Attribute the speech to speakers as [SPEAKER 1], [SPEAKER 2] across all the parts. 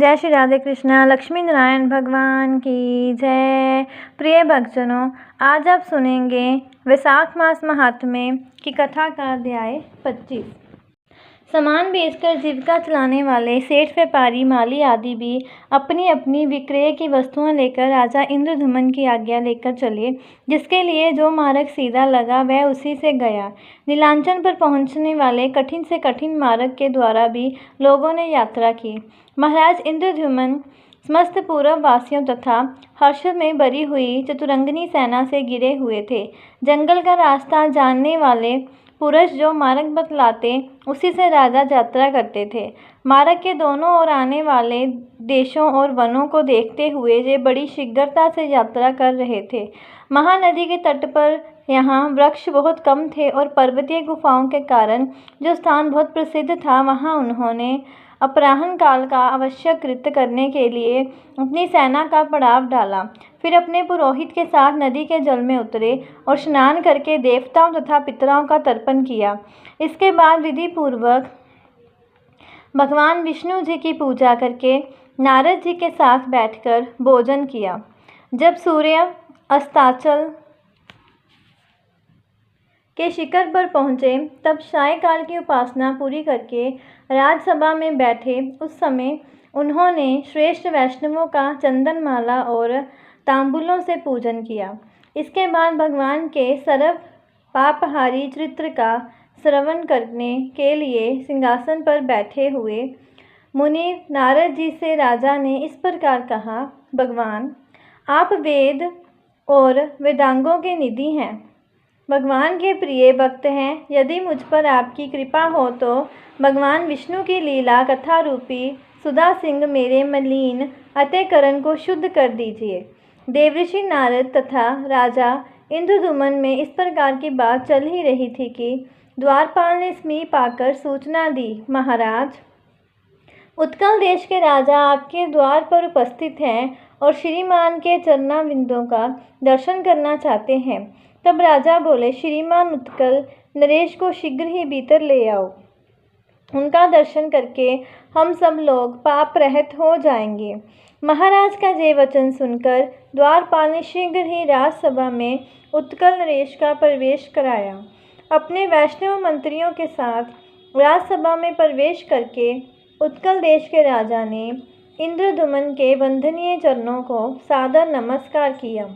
[SPEAKER 1] जय श्री राधे कृष्णा। लक्ष्मी नारायण भगवान की जय। प्रिय भक्तजनों, आज आप सुनेंगे वैशाख मास महात्म्य की कथा का अध्याय 25। सामान बेचकर जीविका चलाने वाले सेठ, व्यापारी, माली आदि भी अपनी अपनी विक्रय की वस्तुएं लेकर राजा इंद्रद्युम्न की आज्ञा लेकर चले। जिसके लिए जो मार्ग सीधा लगा वह उसी से गया। नीलांचल पर पहुंचने वाले कठिन से कठिन मार्ग के द्वारा भी लोगों ने यात्रा की। महाराज इंद्रद्युम्न समस्त पूर्व वासियों तथा हर्ष में भरी हुई चतुरंगिनी सेना से घिरे हुए थे। जंगल का रास्ता जानने वाले पुरुष जो मार्ग बतलाते उसी से राजा यात्रा करते थे। मार्ग के दोनों ओर आने वाले देशों और वनों को देखते हुए वे बड़ी शीघ्रता से यात्रा कर रहे थे। महानदी के तट पर यहाँ वृक्ष बहुत कम थे और पर्वतीय गुफाओं के कारण जो स्थान बहुत प्रसिद्ध था, वहाँ उन्होंने अपराह्न काल का आवश्यक कृत्य करने के लिए अपनी सेना का पड़ाव डाला। फिर अपने पुरोहित के साथ नदी के जल में उतरे और स्नान करके देवताओं तथा पितरों का तर्पण किया। इसके बाद विधि पूर्वक भगवान विष्णु जी की पूजा करके नारद जी के साथ बैठकर भोजन किया। जब सूर्य अस्ताचल के शिखर पर पहुँचे तब सायंकाल की उपासना पूरी करके राजसभा में बैठे। उस समय उन्होंने श्रेष्ठ वैष्णवों का चंदन माला और तांबूलों से पूजन किया। इसके बाद भगवान के सर्व पापहारी चरित्र का श्रवण करने के लिए सिंहासन पर बैठे हुए मुनि नारद जी से राजा ने इस प्रकार कहा, भगवान, आप वेद और वेदांगों के निधि हैं, भगवान के प्रिय भक्त हैं। यदि मुझ पर आपकी कृपा हो तो भगवान विष्णु की लीला कथा रूपी सुधा सिंह मेरे मलिन अंतःकरण को शुद्ध कर दीजिए। देवऋषि नारद तथा राजा इंद्रद्युम्न में इस प्रकार की बात चल ही रही थी कि द्वारपाल ने समीप आकर सूचना दी, महाराज, उत्कल देश के राजा आपके द्वार पर उपस्थित हैं और श्रीमान के चरणारविंदों का दर्शन करना चाहते हैं। तब राजा बोले, श्रीमान उत्कल नरेश को शीघ्र ही भीतर ले आओ। उनका दर्शन करके हम सब लोग पाप रहित हो जाएंगे। महाराज का ये वचन सुनकर द्वारपाल ने शीघ्र ही राजसभा में उत्कल नरेश का प्रवेश कराया। अपने वैष्णव मंत्रियों के साथ राजसभा में प्रवेश करके उत्कल देश के राजा ने इंद्रद्युम्न के वंदनीय चरणों को सादर नमस्कार किया।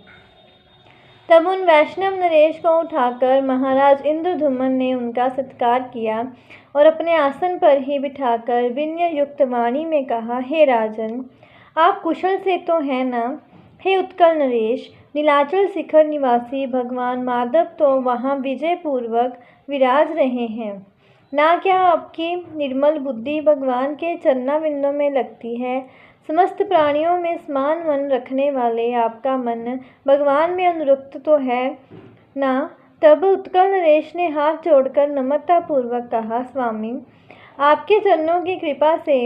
[SPEAKER 1] तब उन वैष्णव नरेश को उठाकर महाराज इंद्रद्युम्न ने उनका सत्कार किया और अपने आसन पर ही बिठाकर विनय युक्त वाणी में कहा, हे राजन, आप कुशल से तो हैं ना? हे उत्कल नरेश, नीलाचल शिखर निवासी भगवान माधव तो वहाँ विजय पूर्वक विराज रहे हैं ना? क्या आपकी निर्मल बुद्धि भगवान के चरणारविंदों में लगती है? समस्त प्राणियों में समान मन रखने वाले आपका मन भगवान में अनुरक्त तो है ना? तब उत्कल नरेश ने हाथ जोड़कर नम्रतापूर्वक कहा, स्वामी, आपके चरणों की कृपा से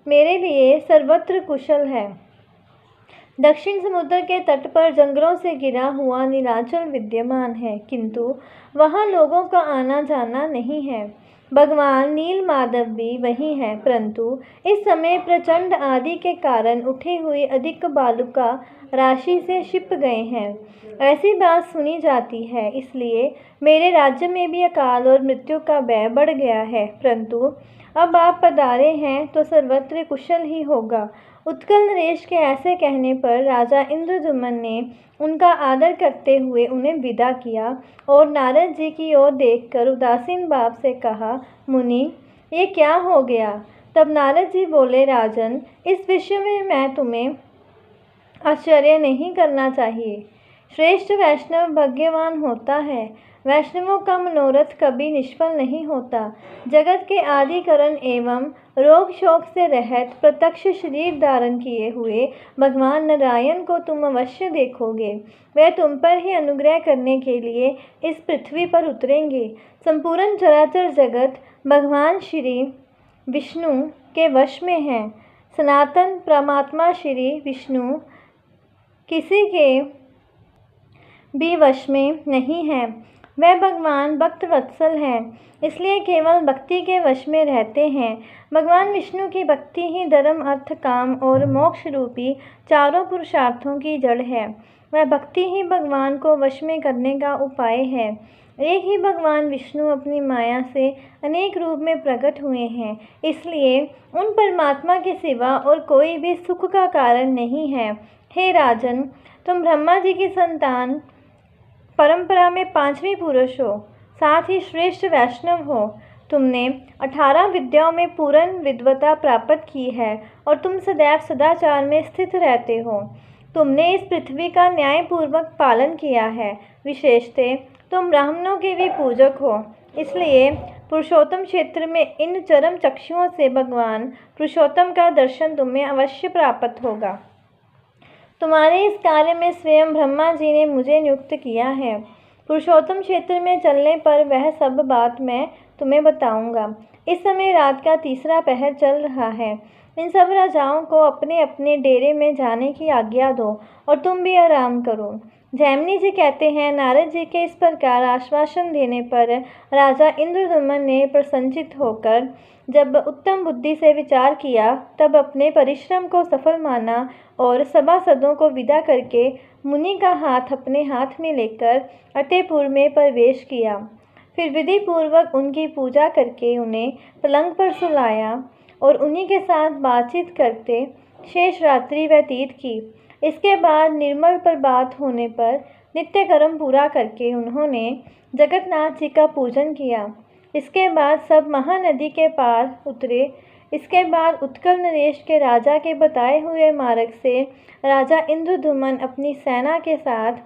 [SPEAKER 1] मेरे लिए सर्वत्र कुशल है। दक्षिण समुद्र के तट पर जंगलों से घिरा हुआ नीलाचल विद्यमान है, किंतु वहाँ लोगों का आना जाना नहीं है। भगवान नील माधव भी वही है, परंतु इस समय प्रचंड आंधी के कारण उठी हुई अधिक बालुका राशि से छिप गए हैं, ऐसी बात सुनी जाती है। इसलिए मेरे राज्य में भी अकाल और मृत्यु का भय बढ़ गया है, परंतु अब आप पधारे हैं तो सर्वत्र कुशल ही होगा। उत्कल नरेश के ऐसे कहने पर राजा इंद्रद्युम्न ने उनका आदर करते हुए उन्हें विदा किया और नारद जी की ओर देखकर उदासीन भाव से कहा, मुनि, ये क्या हो गया? तब नारद जी बोले, राजन, इस विषय में मैं तुम्हें आश्चर्य नहीं करना चाहिए। श्रेष्ठ वैष्णव भाग्यवान होता है। वैष्णवों का मनोरथ कभी निष्फल नहीं होता। जगत के आदिकरण एवं रोग शोक से रहित प्रत्यक्ष शरीर धारण किए हुए भगवान नारायण को तुम अवश्य देखोगे। वे तुम पर ही अनुग्रह करने के लिए इस पृथ्वी पर उतरेंगे। संपूर्ण चराचर जगत भगवान श्री विष्णु के वश में है। सनातन परमात्मा श्री विष्णु किसी के भी वश में नहीं है। वह भगवान भक्त वत्सल हैं, इसलिए केवल भक्ति के वश में रहते हैं। भगवान विष्णु की भक्ति ही धर्म, अर्थ, काम और मोक्ष रूपी चारों पुरुषार्थों की जड़ है। वह भक्ति ही भगवान को वश में करने का उपाय है। एक ही भगवान विष्णु अपनी माया से अनेक रूप में प्रकट हुए हैं, इसलिए उन परमात्मा के सिवा और कोई भी सुख का कारण नहीं है। हे राजन, तुम ब्रह्मा जी की संतान, परंपरा में 5वीं पुरुष हो, साथ ही श्रेष्ठ वैष्णव हो। तुमने 18 विद्याओं में पूर्ण विद्वता प्राप्त की है और तुम सदैव सदाचार में स्थित रहते हो। तुमने इस पृथ्वी का न्यायपूर्वक पालन किया है। विशेषतः तुम ब्राह्मणों के भी पूजक हो, इसलिए पुरुषोत्तम क्षेत्र में इन चरम चक्षुओं से भगवान पुरुषोत्तम का दर्शन तुम्हें अवश्य प्राप्त होगा। तुम्हारे इस कार्य में स्वयं ब्रह्मा जी ने मुझे नियुक्त किया है। पुरुषोत्तम क्षेत्र में चलने पर वह सब बात मैं तुम्हें बताऊंगा। इस समय रात का 3रा पहर चल रहा है। इन सब राजाओं को अपने अपने डेरे में जाने की आज्ञा दो और तुम भी आराम करो। जैमिनी जी कहते हैं, नारद जी के इस प्रकार आश्वासन देने पर राजा इंद्रदुम्न ने प्रसन्नचित्त होकर जब उत्तम बुद्धि से विचार किया, तब अपने परिश्रम को सफल माना और सभासदों को विदा करके मुनि का हाथ अपने हाथ में लेकर अतेपुर में प्रवेश किया। फिर विधि पूर्वक उनकी पूजा करके उन्हें पलंग पर सुलाया और उन्हीं के साथ बातचीत करते शेष रात्रि व्यतीत की। इसके बाद निर्मल प्रभात होने पर नित्य कर्म पूरा करके उन्होंने जगन्नाथ जी का पूजन किया। इसके बाद सब महानदी के पार उतरे। इसके बाद उत्कल नरेश के राजा के बताए हुए मार्ग से राजा इंद्रदुम्न अपनी सेना के साथ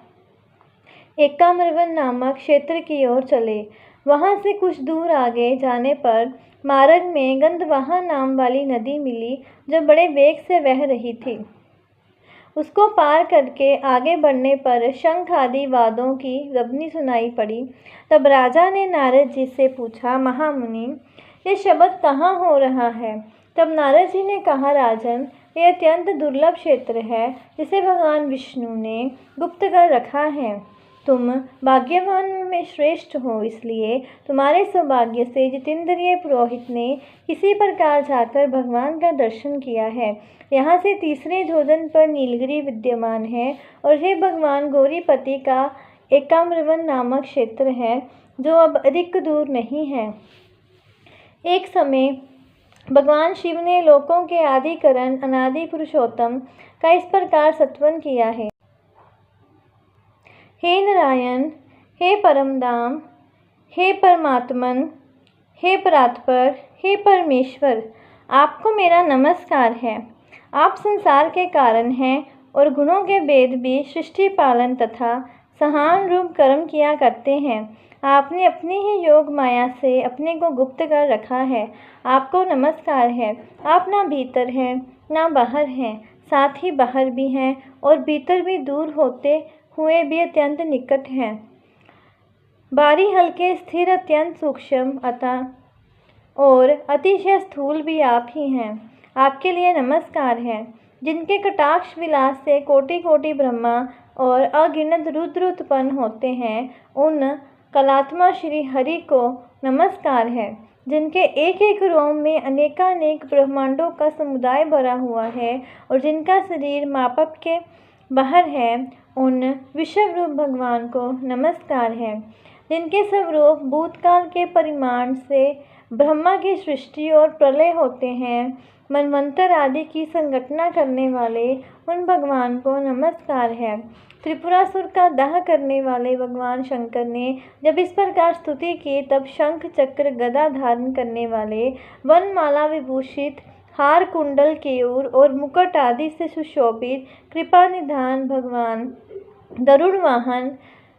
[SPEAKER 1] एकाम्रवन नामक क्षेत्र की ओर चले। वहां से कुछ दूर आगे जाने पर मार्ग में गंधवाहा नाम वाली नदी मिली, जो बड़े वेग से बह रही थी। उसको पार करके आगे बढ़ने पर शंख आदि वाद्यों की रबनी सुनाई पड़ी। तब राजा ने नारद जी से पूछा, महामुनि, ये शब्द कहाँ हो रहा है? तब नारद जी ने कहा, राजन, ये अत्यंत दुर्लभ क्षेत्र है जिसे भगवान विष्णु ने गुप्त कर रखा है। तुम भाग्यवान में श्रेष्ठ हो, इसलिए तुम्हारे सौभाग्य से जितेंद्रिय पुरोहित ने किसी प्रकार जाकर भगवान का दर्शन किया है। यहाँ से 3रे योजन पर नीलगिरी विद्यमान है और हे भगवान गौरीपति का एकाम्रवन नामक क्षेत्र है, जो अब अधिक दूर नहीं है। एक समय भगवान शिव ने लोकों के आदि करण अनादि पुरुषोत्तम का इस प्रकार सत्वन किया है। हे नारायण, हे परमधाम, हे परमात्मन, हे परात्पर, हे परमेश्वर, आपको मेरा नमस्कार है। आप संसार के कारण हैं और गुणों के भेद भी सृष्टि पालन तथा सहान रूप कर्म किया करते हैं। आपने अपने ही योग माया से अपने को गुप्त कर रखा है। आपको नमस्कार है। आप ना भीतर हैं ना बाहर हैं, साथ ही बाहर भी हैं और भीतर भी दूर होते हुए भी अत्यंत निकट हैं। बारी हल्के स्थिर अत्यंत सूक्ष्म अतः और अतिशय स्थूल भी आप ही हैं। आपके लिए नमस्कार है। जिनके कटाक्ष विलास से कोटि कोटि ब्रह्मा और अगिनत रुद्र उत्पन्न होते हैं, उन कलात्मा श्री हरि को नमस्कार है। जिनके एक एक रोम में अनेकानेक ब्रह्मांडों का समुदाय भरा हुआ है और जिनका शरीर मापक के बाहर है, उन विश्वरूप भगवान को नमस्कार है। जिनके स्वरूप भूतकाल के परिमाण से ब्रह्मा की सृष्टि और प्रलय होते हैं, मनवंतर आदि की संगठना करने वाले उन भगवान को नमस्कार है। त्रिपुरासुर का दाह करने वाले भगवान शंकर ने जब इस प्रकार स्तुति की, तब शंख चक्र गदा धारण करने वाले वनमाला विभूषित हार कुंडल केयूर और मुकुट आदि से सुशोभित कृपा निधान भगवान गरुड़ वाहन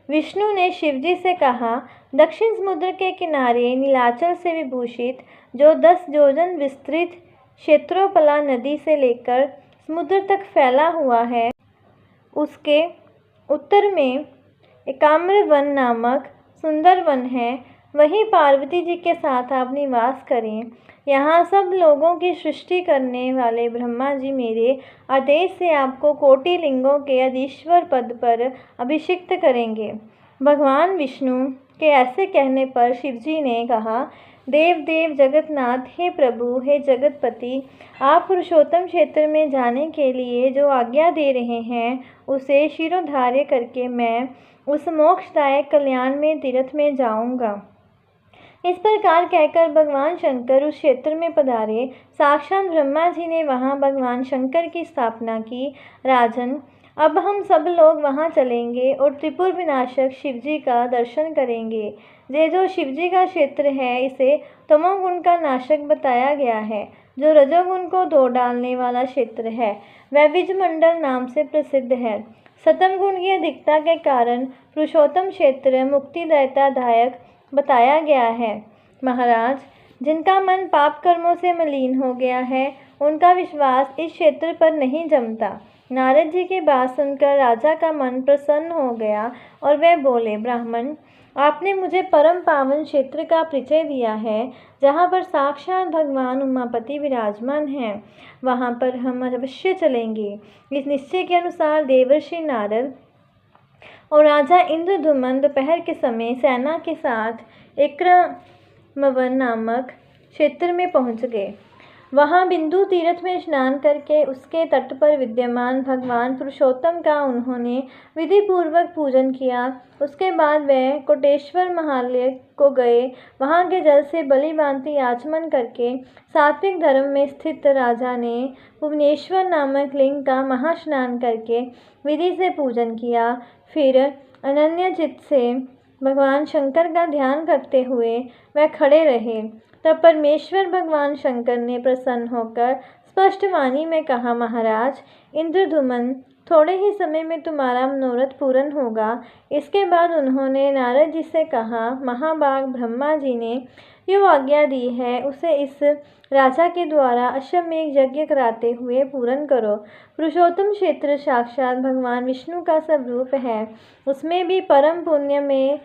[SPEAKER 1] विष्णु ने शिवजी से कहा, दक्षिण समुद्र के किनारे नीलाचल से विभूषित जो 10 योजन विस्तृत क्षेत्रोपला नदी से लेकर समुद्र तक फैला हुआ है, उसके उत्तर में एकाम्र वन नामक सुंदर वन है। वहीं पार्वती जी के साथ आप निवास करें। यहाँ सब लोगों की सृष्टि करने वाले ब्रह्मा जी मेरे आदेश से आपको कोटि लिंगों के अधीश्वर पद पर अभिषिक्त करेंगे। भगवान विष्णु के ऐसे कहने पर शिवजी ने कहा, देव देव जगन्नाथ, हे प्रभु, हे जगतपति, आप पुरुषोत्तम क्षेत्र में जाने के लिए जो आज्ञा दे रहे हैं उसे शिरोधार्य करके मैं उस मोक्षदायक कल्याण में तीर्थ में जाऊंगा। इस प्रकार कहकर भगवान शंकर उस क्षेत्र में पधारे। साक्षात ब्रह्मा जी ने वहां भगवान शंकर की स्थापना की। राजन, अब हम सब लोग वहां चलेंगे और त्रिपुर विनाशक शिवजी का दर्शन करेंगे। ये जो शिवजी का क्षेत्र है इसे तमोगुण का नाशक बताया गया है। जो रजोगुण को धो डालने वाला क्षेत्र है वह विजमंडल नाम से प्रसिद्ध है। सतम गुण की अधिकता के कारण पुरुषोत्तम क्षेत्र मुक्तिदायक बताया गया है। महाराज, जिनका मन पाप कर्मों से मलिन हो गया है उनका विश्वास इस क्षेत्र पर नहीं जमता। नारद जी की बात सुनकर राजा का मन प्रसन्न हो गया और वह बोले, ब्राह्मण, आपने मुझे परम पावन क्षेत्र का परिचय दिया है जहाँ पर साक्षात भगवान उमापति विराजमान हैं। वहाँ पर हम अवश्य चलेंगे। इस निश्चय के अनुसार देवर्षि नारद और राजा इंद्रद्युम्न दोपहर के समय सेना के साथ एक्रमवन नामक क्षेत्र में पहुंच गए। वहां बिंदु तीर्थ में स्नान करके उसके तट पर विद्यमान भगवान पुरुषोत्तम का उन्होंने विधि पूर्वक पूजन किया। उसके बाद वे कोटेश्वर महालय को गए। वहां के जल से बलि भांति आचमन करके सात्विक धर्म में स्थित राजा ने भुवनेश्वर नामक लिंग का महास्नान करके विधि से पूजन किया। फिर अनन्य चित्त से भगवान शंकर का ध्यान करते हुए वह खड़े रहे। तब परमेश्वर भगवान शंकर ने प्रसन्न होकर स्पष्ट वाणी में कहा, महाराज इंद्रद्युम्न, थोड़े ही समय में तुम्हारा मनोरथ पूर्ण होगा। इसके बाद उन्होंने नारद जी से कहा, महाभाग ब्रह्मा जी ने जो आज्ञा दी है उसे इस राजा के द्वारा अश्वमेध यज्ञ कराते हुए पूर्ण करो। पुरुषोत्तम क्षेत्र साक्षात भगवान विष्णु का स्वरूप है। उसमें भी परम पुण्य में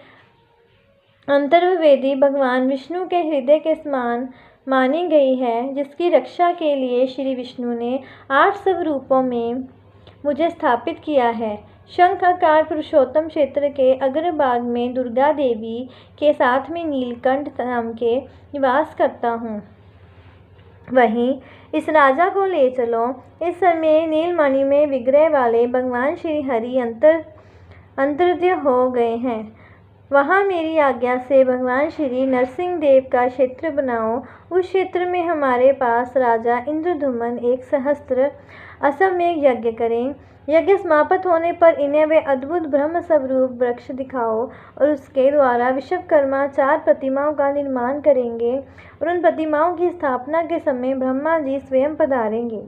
[SPEAKER 1] अंतर्वेदी भगवान विष्णु के हृदय के समान मानी गई है, जिसकी रक्षा के लिए श्री विष्णु ने 8 स्वरूपों में मुझे स्थापित किया है। शंख आकार पुरुषोत्तम क्षेत्र के अग्रभाग में दुर्गा देवी के साथ में नीलकंठ नाम के निवास करता हूँ। वहीं इस राजा को ले चलो। इस समय नीलमणि में विग्रह वाले भगवान श्री हरि अंतर्ध्य हो गए हैं। वहाँ मेरी आज्ञा से भगवान श्री नरसिंह देव का क्षेत्र बनाओ। उस क्षेत्र में हमारे पास राजा इंद्रद्युम्न 1 सहस्त्र अश्वमेध यज्ञ करें। यज्ञ समाप्त होने पर इन्हें वे अद्भुत ब्रह्म स्वरूप वृक्ष दिखाओ और उसके द्वारा विश्वकर्मा 4 प्रतिमाओं का निर्माण करेंगे और उन प्रतिमाओं की स्थापना के समय ब्रह्मा जी स्वयं पधारेंगे।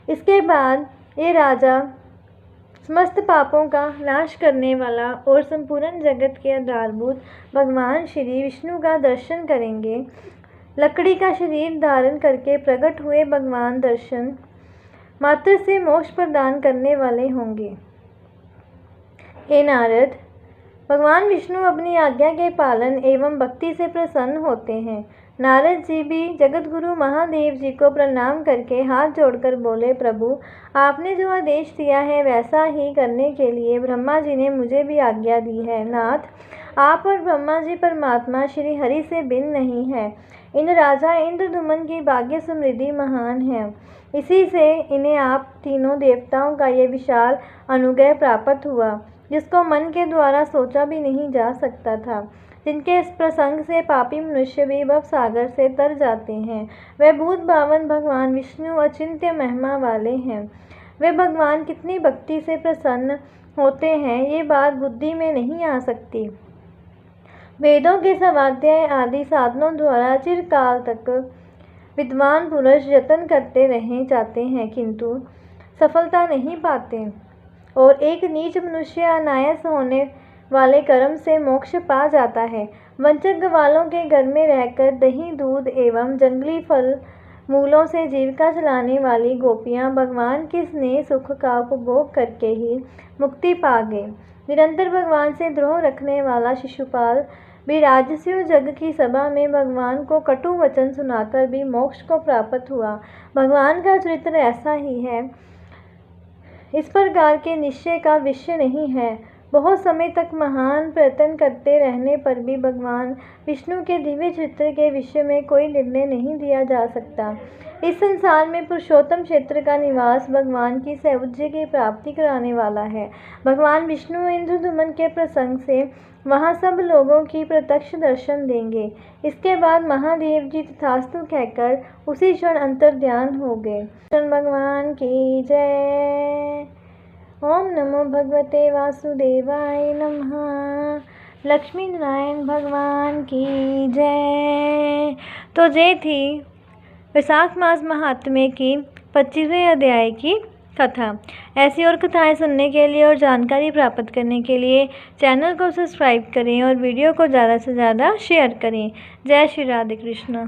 [SPEAKER 1] इसके बाद ये राजा समस्त पापों का नाश करने वाला और संपूर्ण जगत के आधारभूत भगवान श्री विष्णु का दर्शन करेंगे। लकड़ी का शरीर धारण करके प्रकट हुए भगवान दर्शन मात्र से मोक्ष प्रदान करने वाले होंगे। हे नारद, भगवान विष्णु अपनी आज्ञा के पालन एवं भक्ति से प्रसन्न होते हैं। नारद जी भी जगतगुरु महादेव जी को प्रणाम करके हाथ जोड़कर बोले, प्रभु, आपने जो आदेश दिया है वैसा ही करने के लिए ब्रह्मा जी ने मुझे भी आज्ञा दी है। नाथ, आप और ब्रह्मा जी परमात्मा श्री हरि से भिन्न नहीं है। इन राजा इंद्रद्युम्न की भाग्य समृद्धि महान है। इसी से इन्हें आप तीनों देवताओं का ये विशाल अनुग्रह प्राप्त हुआ, जिसको मन के द्वारा सोचा भी नहीं जा सकता था। जिनके इस प्रसंग से पापी मनुष्य भी भव सागर से तर जाते हैं। वे भूत भावन भगवान विष्णु अचिंत्य महिमा वाले हैं। वे भगवान कितनी भक्ति से प्रसन्न होते हैं ये बात बुद्धि में नहीं आ सकती। वेदों के स्वाध्याय आदि साधनों द्वारा चिरकाल तक विद्वान पुरुष यत्न करते रहे जाते हैं, किंतु सफलता नहीं पाते और एक नीच मनुष्य अनायास होने वाले कर्म से मोक्ष पा जाता है। वंचक ग्वालों के घर में रहकर दही दूध एवं जंगली फल मूलों से जीविका चलाने वाली गोपियां भगवान के स्नेह सुख का उपभोग करके ही मुक्ति पा गए। निरंतर भगवान से द्रोह रखने वाला शिशुपाल भी राजस्व जग की सभा में भगवान को कटु वचन सुनाकर भी मोक्ष को प्राप्त हुआ। भगवान का चरित्र ऐसा ही है। इस प्रकार के निश्चय का विषय नहीं है। बहुत समय तक महान प्रयत्न करते रहने पर भी भगवान विष्णु के दिव्य चित्र के विषय में कोई निर्णय नहीं दिया जा सकता। इस संसार में पुरुषोत्तम क्षेत्र का निवास भगवान की सायुज्य की प्राप्ति कराने वाला है। भगवान विष्णु इंद्रद्युम्न के प्रसंग से वहाँ सब लोगों की प्रत्यक्ष दर्शन देंगे। इसके बाद महादेव जी तथास्तु कहकर उसी क्षण अंतर्ध्यान हो गए। कृष्ण भगवान की जय। ओम नमो भगवते वासुदेवाय नमः। लक्ष्मी नारायण भगवान की जय। तो ये थी वैशाख मास महात्म्य की 25वें अध्याय की कथा। ऐसी और कथाएं सुनने के लिए और जानकारी प्राप्त करने के लिए चैनल को सब्सक्राइब करें और वीडियो को ज़्यादा से ज़्यादा शेयर करें। जय श्री राधे कृष्ण।